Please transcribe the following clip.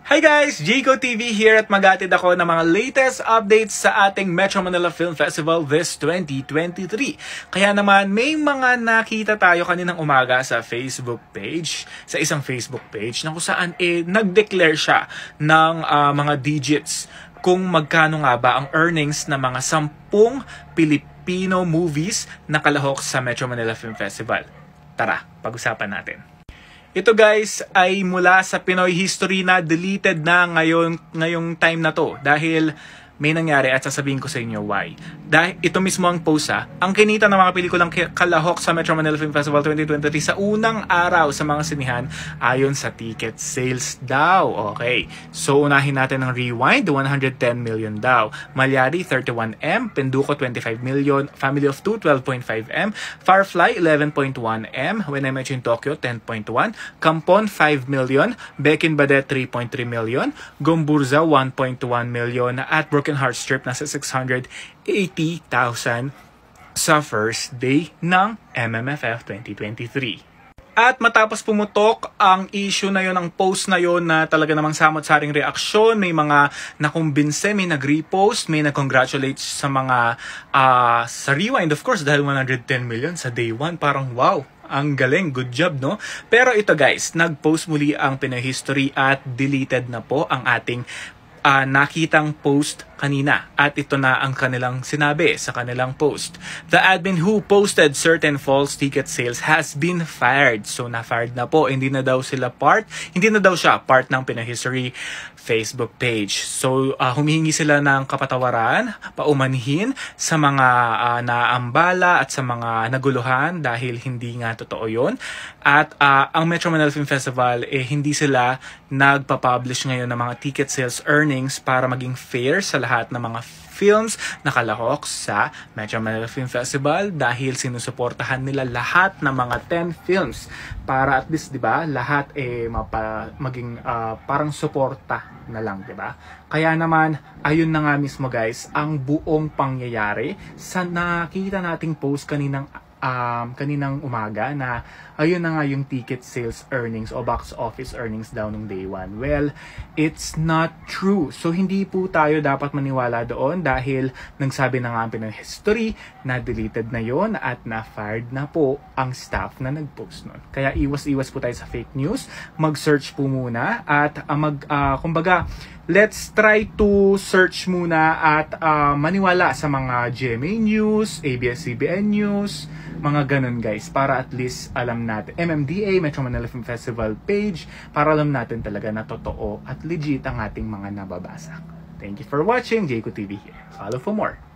Hi guys! Jayco TV here at maghatid ako ng mga latest updates sa ating Metro Manila Film Festival this 2023. Kaya naman may mga nakita tayo kaninang umaga sa Facebook page, sa isang Facebook page na kung saan nag-declare siya ng mga digits kung magkano nga ba ang earnings ng mga 10 Filipino movies na kalahok sa Metro Manila Film Festival. Tara, pag-usapan natin. Ito guys ay mula sa Pinoy History na deleted na ngayong time na to dahil may nangyari at sasabihin ko sa inyo why. Dahil ito mismo ang post ang kinita ng mga pelikulang kalahok sa Metro Manila Film Festival 2023 sa unang araw sa mga sinihan ayon sa ticket sales daw. Okay, so unahin natin ang Rewind, 110 million daw. Malyari, 31M. Penduko, 25 million. Family of 2, 12.5M. Firefly, 11.1M. When I Met You in Tokyo, 10.1. Kampon, 5 million. Bekin Badet, 3.3 million. Gomburza, 1.1 million. At Broken Heart Strip, nasa 680,000 sa first day ng MMFF 2023. At matapos pumutok ang issue na yon, ang post na yon na talaga namang samot-saring reaksyon, may mga nakumbinse, may nag-repost, may nag-congratulate sa mga sa Rewind, of course, dahil 110 million sa day 1. Parang wow, ang galing, good job, no? Pero ito guys, nag-post muli ang Pinoy History at deleted na po ang ating nakitang post kanina at ito na ang kanilang sinabi sa kanilang post. The admin who posted certain false ticket sales has been fired. So na-fired na po. Hindi na daw siya part ng Pinoy History Facebook page. So humihingi sila ng kapatawaran, paumanhin sa mga naambala at sa mga naguluhan dahil hindi nga totoo yon. At ang Metro Manila Film Festival hindi sila nagpa-publish ngayon ng mga ticket sales earnings para maging fair sa lahat ng mga films na kalahok sa Metro Manila Film Festival dahil sinusuportahan nila lahat ng mga 10 films para at least, 'di ba, lahat maging parang suporta na lang, 'di ba? Kaya naman ayun na nga mismo guys ang buong pangyayari sa nakita nating post kaninang umaga na ayun na nga yung ticket sales earnings o box office earnings daw nung day 1. Well, it's not true. So hindi po tayo dapat maniwala doon dahil nagsabi na nga ang Pinoy History na deleted na yon at na-fired na po ang staff na nag-post nun. Kaya iwas-iwas po tayo sa fake news. Mag-search po muna at kumbaga, let's try to search muna at maniwala sa mga GMA News, ABS-CBN News, mga ganun guys, para at least alam natin, MMDA, Metro Manila Film Festival page, para alam natin talaga na totoo at legit ang ating mga nababasa. Thank you for watching, Jayco TV here. Follow for more.